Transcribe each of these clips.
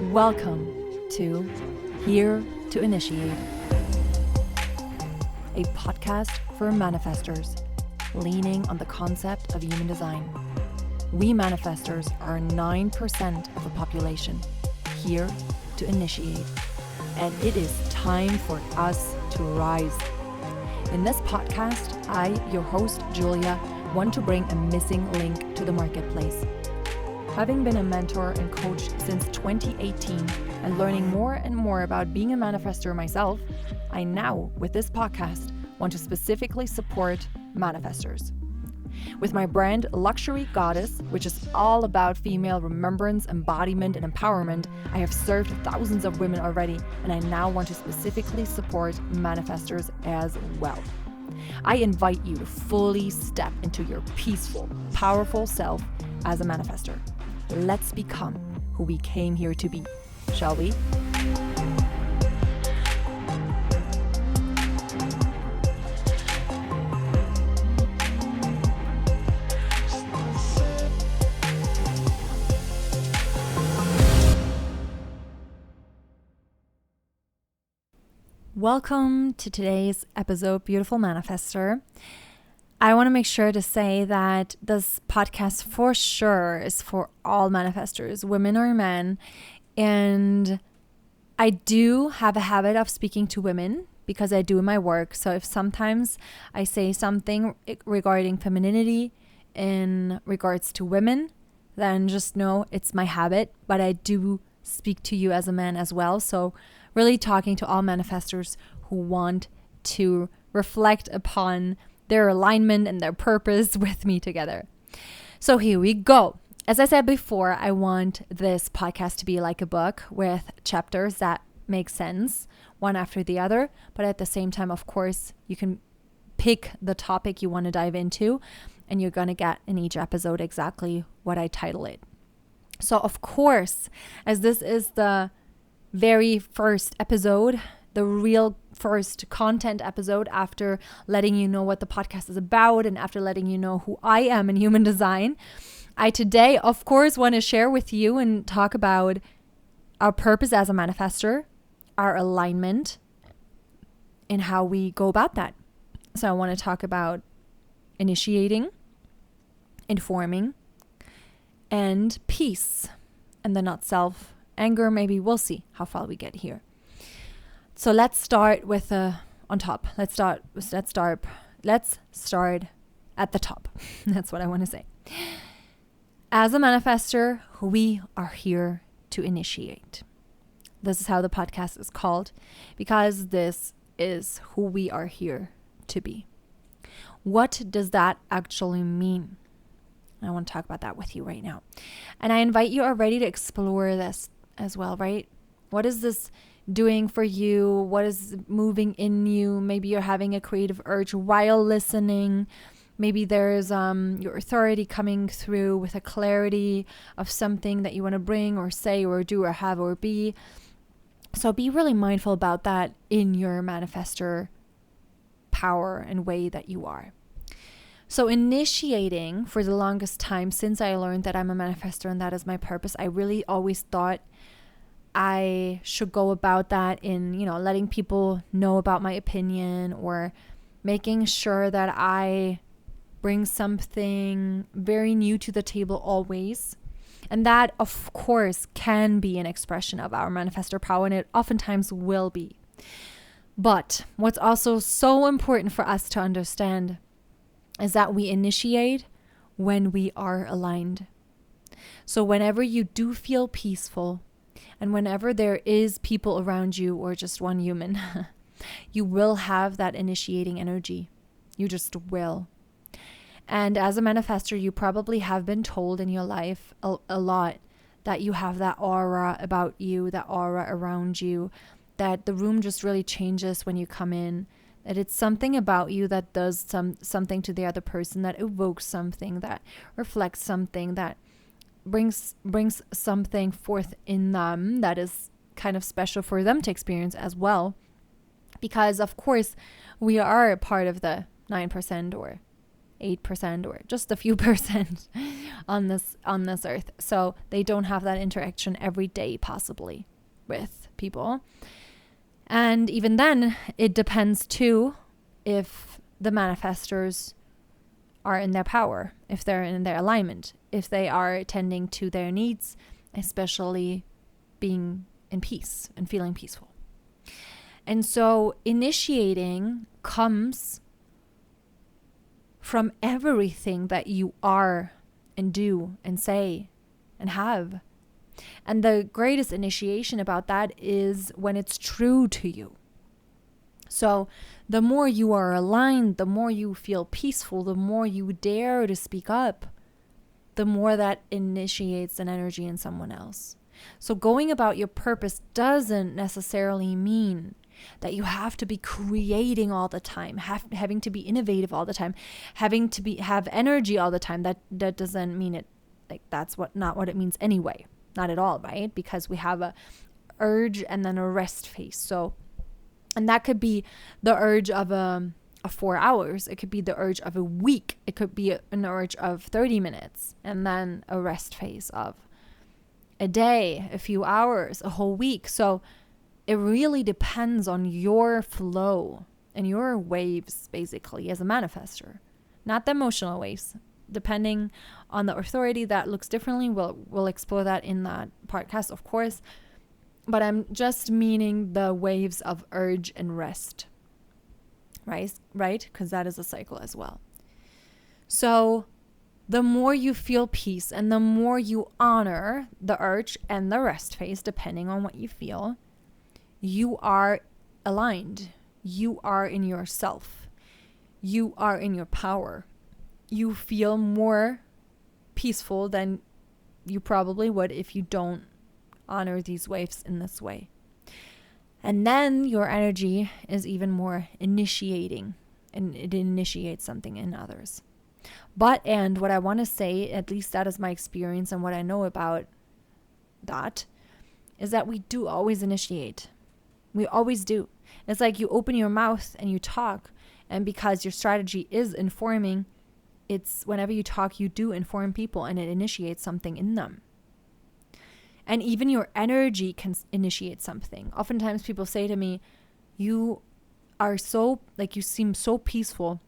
Welcome to Here to Initiate, a podcast for manifestors leaning on the concept of human design. We manifestors are 9% of the population here to initiate, and it is time for us to rise. In this podcast, I, your host, Julia, want to bring a missing link to the marketplace. Having been a mentor and coach since 2018 and learning more and more about being a manifestor myself, I now, with this podcast, want to specifically support manifestors. With my brand Luxury Goddess, which is all about female remembrance, embodiment, and empowerment, I have served thousands of women already, and I now want to specifically support manifestors as well. I invite you to fully step into your peaceful, powerful self as a manifestor. Let's become who we came here to be, shall we? Welcome to today's episode, beautiful manifestor. I want to make sure to say that this podcast for sure is for all manifestors, women or men. And I do have a habit of speaking to women because I do my work. So if sometimes I say something regarding femininity in regards to women, then just know it's my habit. But I do speak to you as a man as well. So really talking to all manifestors who want to reflect upon their alignment and their purpose with me together. So here we go. As I said before, I want this podcast to be like a book with chapters that make sense one after the other. But at the same time, of course, you can pick the topic you want to dive into, and you're going to get in each episode exactly what I title it. So of course, as this is the very first episode, the real first content episode after letting you know what the podcast is about and after letting you know who I am in human design, I today, of course, want to share with you and talk about our purpose as a manifestor, our alignment, and how we go about that. So I want to talk about initiating, informing, and peace, and the not self. Anger, maybe we'll see how far we get here. So let's start with on top. Let's start at the top. That's what I want to say. As a manifestor, we are here to initiate. This is how the podcast is called, because this is who we are here to be. What does that actually mean? I want to talk about that with you right now. And I invite you already to explore this as well, right? What is this doing for you? What is moving in you? Maybe you're having a creative urge while listening. Maybe there's your authority coming through with a clarity of something that you want to bring or say or do or have or be. So be really mindful about that in your manifestor power and way that you are. So initiating, for the longest time since I learned that I'm a manifestor and that is my purpose, I really always thought I should go about that in, letting people know about my opinion or making sure that I bring something very new to the table always. And that, of course, can be an expression of our manifestor power, and it oftentimes will be. But what's also so important for us to understand is that we initiate when we are aligned. So whenever you do feel peaceful and whenever there is people around you or just one human, you will have that initiating energy. You just will. And as a manifestor, you probably have been told in your life a lot that you have that aura about you, that aura around you, that the room just really changes when you come in. That it's something about you that does something to the other person, that evokes something, that reflects something, that brings something forth in them that is kind of special for them to experience as well. Because of course we are a part of the 9% or 8% or just a few percent on this earth. So they don't have that interaction every day possibly with people. And even then, it depends too if the manifestors are in their power, if they're in their alignment, if they are tending to their needs, especially being in peace and feeling peaceful. And so initiating comes from everything that you are and do and say and have. And the greatest initiation about that is when it's true to you. So the more you are aligned, the more you feel peaceful, the more you dare to speak up, the more that initiates an energy in someone else. So going about your purpose doesn't necessarily mean that you have to be creating all the time, having to be innovative all the time, having to have energy all the time. That doesn't mean it, like that's not what it means anyway. Not at all, right? Because we have a urge and then a rest phase. So, and that could be the urge of 4 hours. It could be the urge of a week. It could be an urge of 30 minutes and then a rest phase of a day, a few hours, a whole week. So it really depends on your flow and your waves, basically, as a manifestor, not the emotional waves. Depending on the authority, that looks differently. We'll explore that in that podcast, of course. But I'm just meaning the waves of urge and rest, right? Because that is a cycle as well. So the more you feel peace and the more you honor the urge and the rest phase, depending on what you feel, you are aligned. You are in yourself. You are in your power. You feel more peaceful than you probably would if you don't honor these waves in this way. And then your energy is even more initiating, and it initiates something in others. And what I want to say, at least that is my experience and what I know about that, is that we do always initiate. We always do. It's like you open your mouth and you talk, and because your strategy is informing, it's whenever you talk, you do inform people and it initiates something in them. And even your energy can initiate something. Oftentimes people say to me, you are so, like, you seem so peaceful.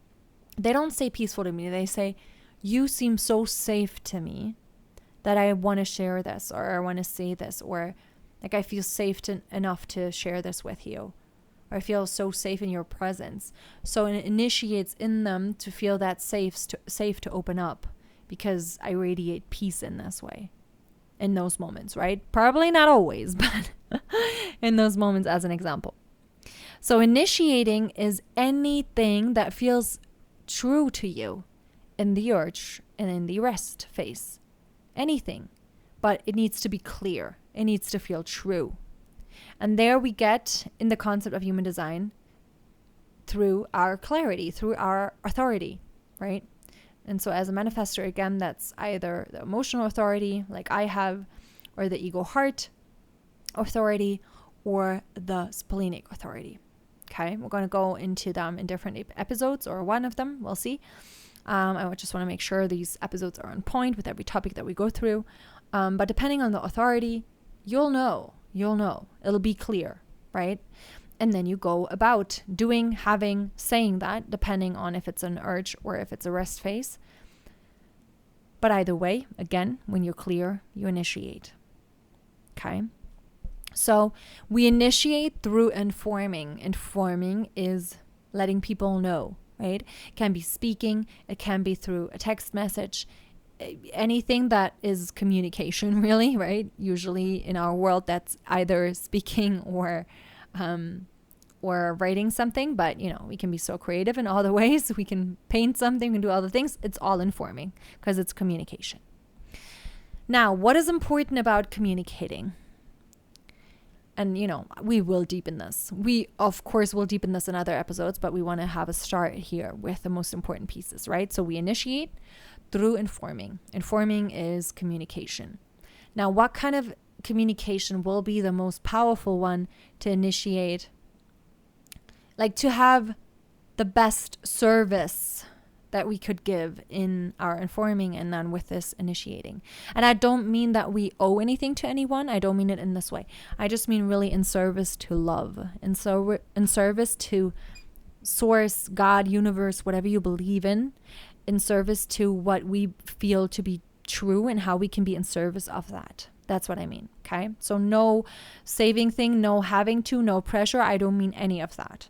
They don't say peaceful to me. They say, you seem so safe to me that I want to share this, or I want to say this, or like I feel safe enough to share this with you. Or I feel so safe in your presence. So it initiates in them to feel that safe to open up, because I radiate peace in this way. In those moments, right? Probably not always, but in those moments as an example. So initiating is anything that feels true to you in the urge and in the rest phase. Anything. But it needs to be clear. It needs to feel true. And there we get in the concept of human design through our clarity, through our authority, right? And so as a manifestor, again, that's either the emotional authority like I have, or the ego heart authority, or the splenic authority. Okay, we're going to go into them in different episodes, or one of them, we'll see. I just want to make sure these episodes are on point with every topic that we go through. But depending on the authority, you'll know. It'll be clear, right? And then you go about doing, having, saying that, depending on if it's an urge or if it's a rest phase. But either way, again, when you're clear, you initiate. Okay? So we initiate through informing. Informing is letting people know, right? It can be speaking. It can be through a text message. Anything that is communication, really, right? Usually in our world, that's either speaking or writing something, but we can be so creative in all the ways. We can paint something, we can do all the things. It's all informing because it's communication. Now, what is important about communicating? And, we will deepen this. We, of course, will deepen this in other episodes, but we want to have a start here with the most important pieces, right? So we initiate through informing. Informing is communication. Now, what kind of communication will be the most powerful one to initiate? Like to have the best service that we could give in our informing and then with this initiating. And I don't mean that we owe anything to anyone. I don't mean it in this way. I just mean really in service to love. And so we're in service to source, God, universe, whatever you believe in service to what we feel to be true and how we can be in service of that. That's what I mean. Okay. So no saving thing, no having to, no pressure. I don't mean any of that.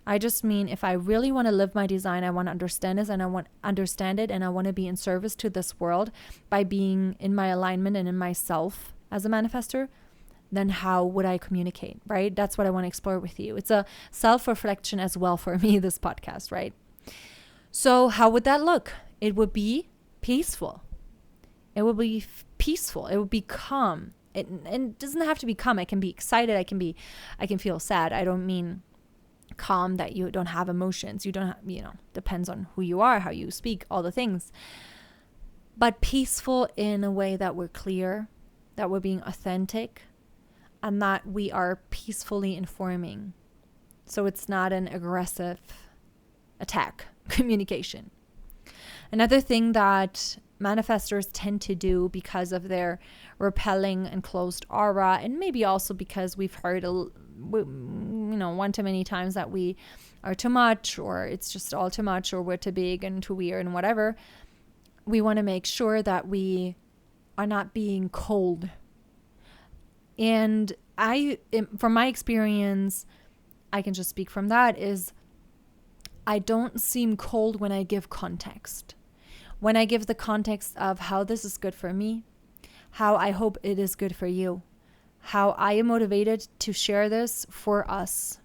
I just mean if I really want to live my design, I want to understand this and I want to understand it and I want to be in service to this world by being in my alignment and in myself as a manifestor, then how would I communicate, right? That's what I want to explore with you. It's a self-reflection as well for me, this podcast, right? So how would that look? It would be peaceful. It would be peaceful. It would be calm. And it doesn't have to be calm. I can be excited. I can feel sad. I don't mean calm that you don't have emotions. You don't have, depends on who you are, how you speak, all the things. But peaceful in a way that we're clear, that we're being authentic, and that we are peacefully informing. So it's not an aggressive attack communication. Another thing that manifestors tend to do because of their repelling and closed aura, and maybe also because we've heard one too many times that we are too much, or it's just all too much, or we're too big and too weird and whatever, we want to make sure that we are not being cold. And from my experience, I can just speak from that, is I don't seem cold when I give context. When I give the context of how this is good for me, how I hope it is good for you, how I am motivated to share this for us.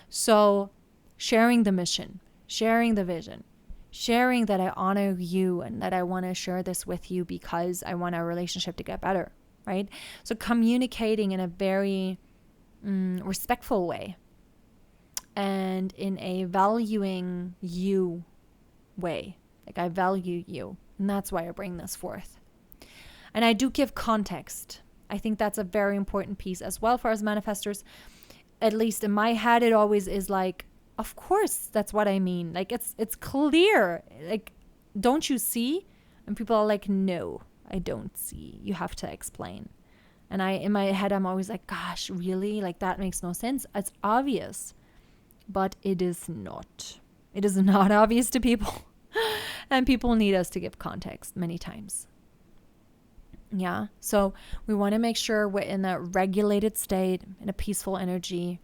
So sharing the mission, sharing the vision, sharing that I honor you and that I want to share this with you because I want our relationship to get better, right? So communicating in a very respectful way and in a valuing you way. Like, I value you, and that's why I bring this forth. And I do give context. I think that's a very important piece as well for us manifestors. At least in my head, it always is like, of course, that's what I mean. Like, it's clear. Like, don't you see? And people are like, no, I don't see. You have to explain. And in my head, I'm always like, gosh, really? Like, that makes no sense. It's obvious. But it is not. It is not obvious to people. And people need us to give context many times. Yeah. So we want to make sure we're in a regulated state, in a peaceful energy.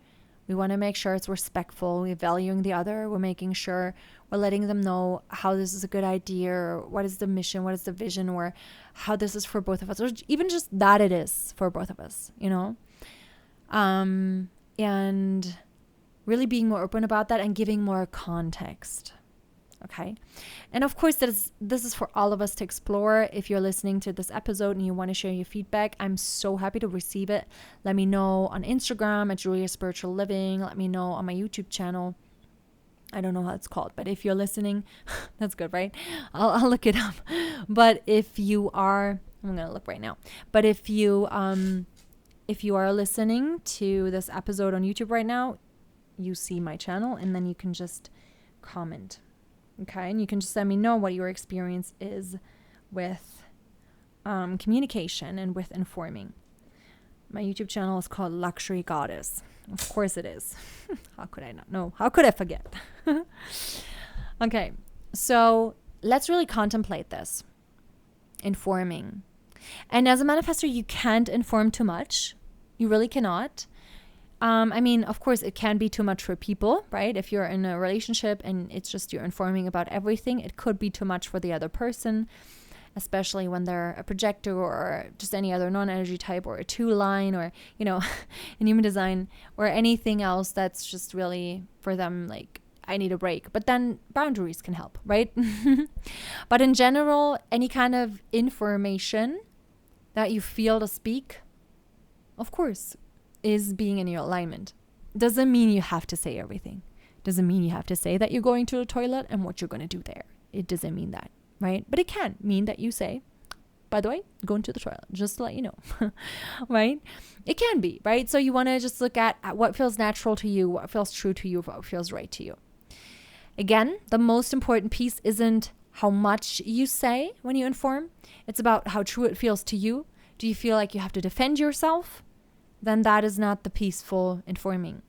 We want to make sure it's respectful. We're valuing the other. We're making sure we're letting them know how this is a good idea, or what is the mission, what is the vision, or how this is for both of us, or even just that it is for both of us, and really being more open about that and giving more context. Okay. And of course, this is for all of us to explore. If you're listening to this episode and you want to share your feedback, I'm so happy to receive it. Let me know on Instagram at Julia Spiritual Living. Let me know on my YouTube channel. I don't know how it's called, but if you're listening, that's good, right? I'll look it up. But if you are, I'm going to look right now. But if you are listening to this episode on YouTube right now, you see my channel, and then you can just comment. Okay, and you can just let me know what your experience is with communication and with informing. My YouTube channel is called Luxury Goddess. Of course it is. How could I not know? How could I forget? Okay, so let's really contemplate this. Informing. And as a manifestor, you can't inform too much. You really cannot. Of course, it can be too much for people, right? If you're in a relationship and it's just you're informing about everything, it could be too much for the other person, especially when they're a projector or just any other non-energy type, or a 2-line, or, in human design, or anything else that's just really for them, like, I need a break. But then boundaries can help, right? But in general, any kind of information that you feel to speak, of course, is being in your alignment. Doesn't mean you have to say everything. Doesn't mean you have to say that you're going to the toilet and what you're going to do there. It doesn't mean that, right? But it can mean that you say, by the way, going to the toilet, just to let you know, right? It can be, right? So you want to just look at what feels natural to you, what feels true to you, what feels right to you. Again, the most important piece isn't how much you say when you inform. It's about how true it feels to you. Do you feel like you have to defend yourself? Then that is not the peaceful informing.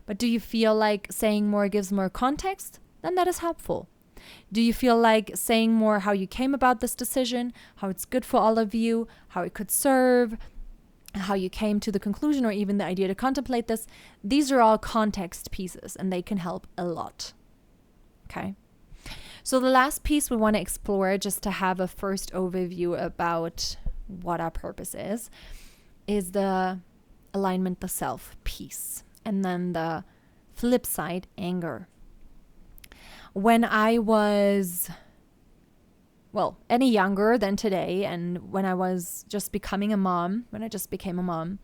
But do you feel like saying more gives more context? Then that is helpful. Do you feel like saying more how you came about this decision, how it's good for all of you, how it could serve, how you came to the conclusion or even the idea to contemplate this? These are all context pieces and they can help a lot. Okay. So the last piece we want to explore, just to have a first overview about what our purpose is the alignment, the self piece. And then the flip side, anger. When I was, any younger than today, and when I was just becoming a mom, when I just became a mom,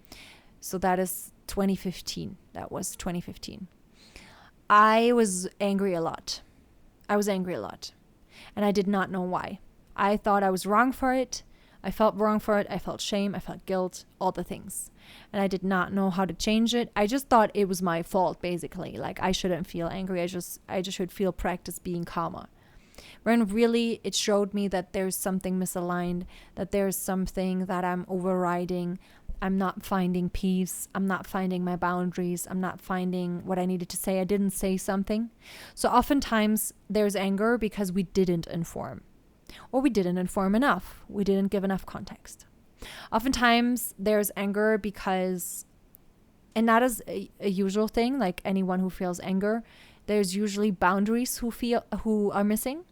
so that is 2015. That was 2015. I was angry a lot. And I did not know why. I thought I was wrong for it. I felt wrong for it. I felt shame. I felt guilt, all the things. And I did not know how to change it. I just thought it was my fault, basically. Like I shouldn't feel angry. I just should practice being calmer. When really it showed me that there's something misaligned, that there's something that I'm overriding. I'm not finding peace. I'm not finding my boundaries. I'm not finding what I needed to say. I didn't say something. So oftentimes there's anger because we didn't inform. Or we didn't inform enough. We didn't give enough context. Oftentimes there's anger because, and that is a usual thing, like anyone who feels anger, there's usually boundaries who are missing.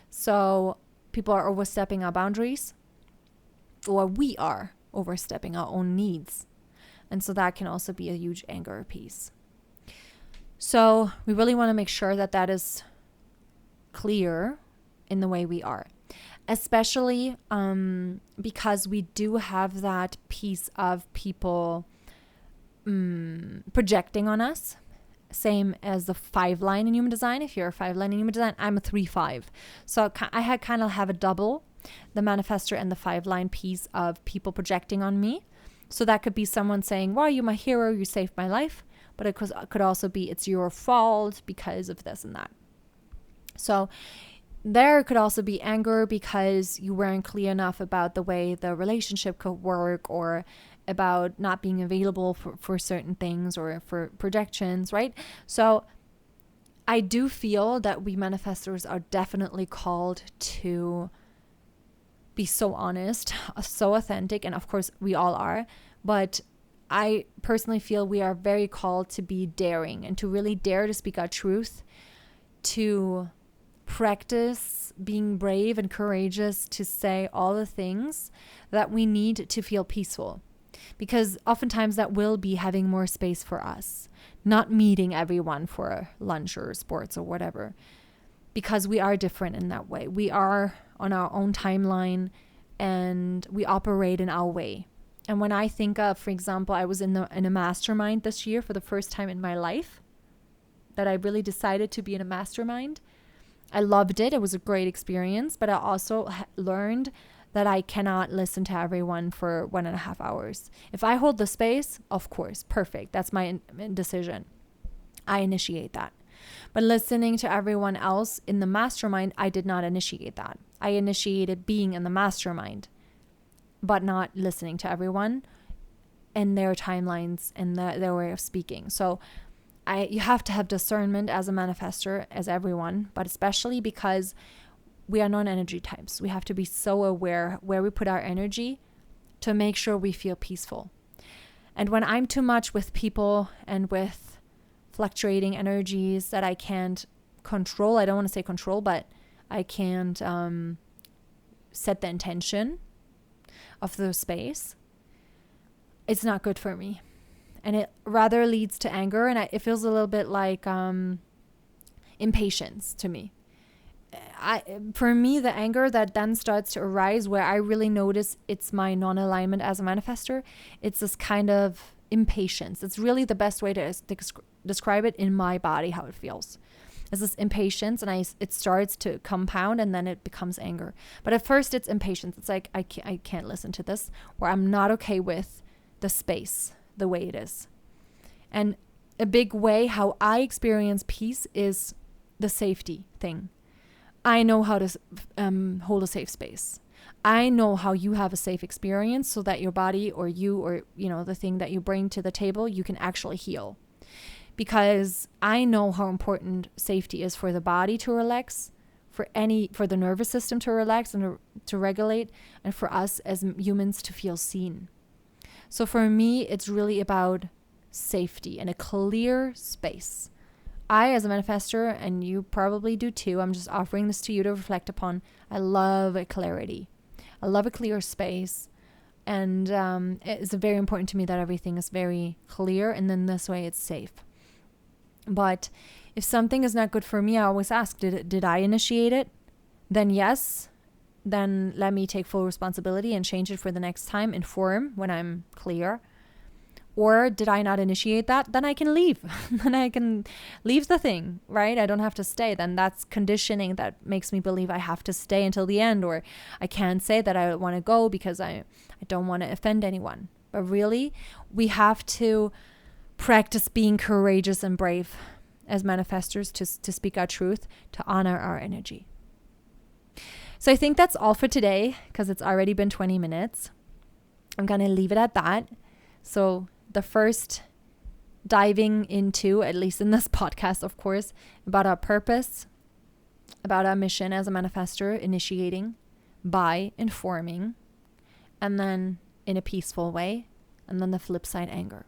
So people are overstepping our boundaries, or we are overstepping our own needs. And so that can also be a huge anger piece. So we really want to make sure that that is clear in the way we are. Especially because we do have that piece of people projecting on us. Same as the 5 line in human design. If you're a 5 line in human design, I'm a 3-5. So I kind of have a double, the manifestor and the 5 line piece of people projecting on me. So that could be someone saying, wow, you're my hero, you saved my life. But it could also be, it's your fault because of this and that. So there could also be anger because you weren't clear enough about the way the relationship could work, or about not being available for certain things or for projections, right? So I do feel that we manifestors are definitely called to be so honest, so authentic, and of course we all are, but I personally feel we are very called to be daring and to really dare to speak our truth, to practice being brave and courageous to say all the things that we need to feel peaceful. Because oftentimes that will be having more space for us, not meeting everyone for lunch or sports or whatever, because we are different in that way. We are on our own timeline and we operate in our way. And when I think of, for example, I was in a mastermind this year for the first time in my life, that I really decided to be in a mastermind. I loved it. It was a great experience, but I also learned that I cannot listen to everyone for 1.5 hours. If I hold the space, of course, perfect. That's my decision. I initiate that. But listening to everyone else in the mastermind, I did not initiate that. I initiated being in the mastermind, but not listening to everyone and their timelines and their way of speaking. So you have to have discernment as a manifestor, as everyone, but especially because we are non-energy types. We have to be so aware where we put our energy to make sure we feel peaceful. And when I'm too much with people and with fluctuating energies that I can't control, I don't want to say control, but I can't set the intention of the space, it's not good for me. And it rather leads to anger, and it feels a little bit like impatience to me. For me, the anger that then starts to arise, where I really notice it's my non-alignment as a manifestor, it's this kind of impatience. It's really the best way to describe it in my body, how it feels. It's this impatience, and it starts to compound, and then it becomes anger. But at first, it's impatience. It's like, I can't listen to this, or I'm not okay with the space the way it is. And a big way how I experience peace is the safety thing. I know how to hold a safe space. I know how you have a safe experience so that your body or you or, the thing that you bring to the table, you can actually heal. Because I know how important safety is for the body to relax, for the nervous system to relax and to regulate, and for us as humans to feel seen. So for me, it's really about safety and a clear space. I, as a manifestor, and you probably do too, I'm just offering this to you to reflect upon. I love clarity. I love a clear space. And it's very important to me that everything is very clear, and then this way it's safe. But if something is not good for me, I always ask, did I initiate it? Then yes. Then let me take full responsibility and change it for the next time, inform when I'm clear. Or did I not initiate that? Then I can leave. Then I can leave the thing, right? I don't have to stay. Then that's conditioning that makes me believe I have to stay until the end, or I can't say that I want to go because I don't want to offend anyone. But really, we have to practice being courageous and brave as manifestors to speak our truth, to honor our energy. So I think that's all for today because it's already been 20 minutes. I'm going to leave it at that. So the first diving into, at least in this podcast, of course, about our purpose, about our mission as a manifestor, initiating by informing, and then in a peaceful way, and then the flip side, anger.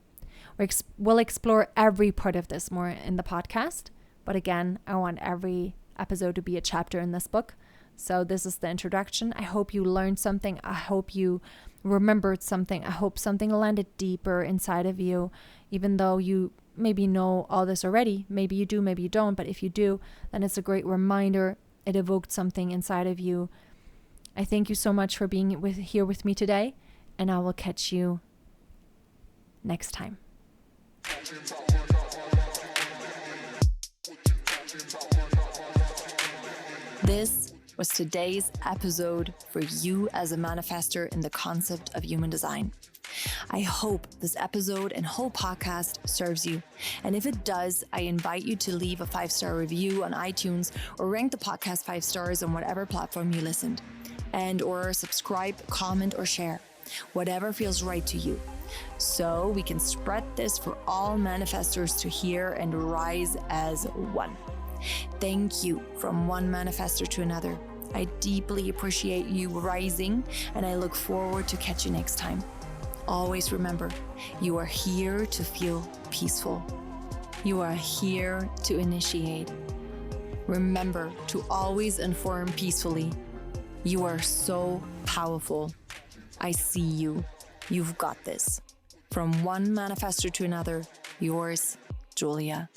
We'll explore every part of this more in the podcast. But again, I want every episode to be a chapter in this book. So this is the introduction. I hope you learned something. I hope you remembered something. I hope something landed deeper inside of you, even though you maybe know all this already. Maybe you do, maybe you don't. But if you do, then it's a great reminder. It evoked something inside of you. I thank you so much for being here with me today. And I will catch you next time. This was today's episode for you as a manifestor in the concept of human design. I hope this episode and whole podcast serves you. And if it does, I invite you to leave a 5-star review on iTunes or rank the podcast 5 stars on whatever platform you listened. And or subscribe, comment, or share. Whatever feels right to you. So we can spread this for all manifestors to hear and rise as one. Thank you from one manifestor to another. I deeply appreciate you rising, and I look forward to catch you next time. Always remember, you are here to feel peaceful. You are here to initiate. Remember to always inform peacefully. You are so powerful. I see you. You've got this. From one manifestor to another, yours, Julia.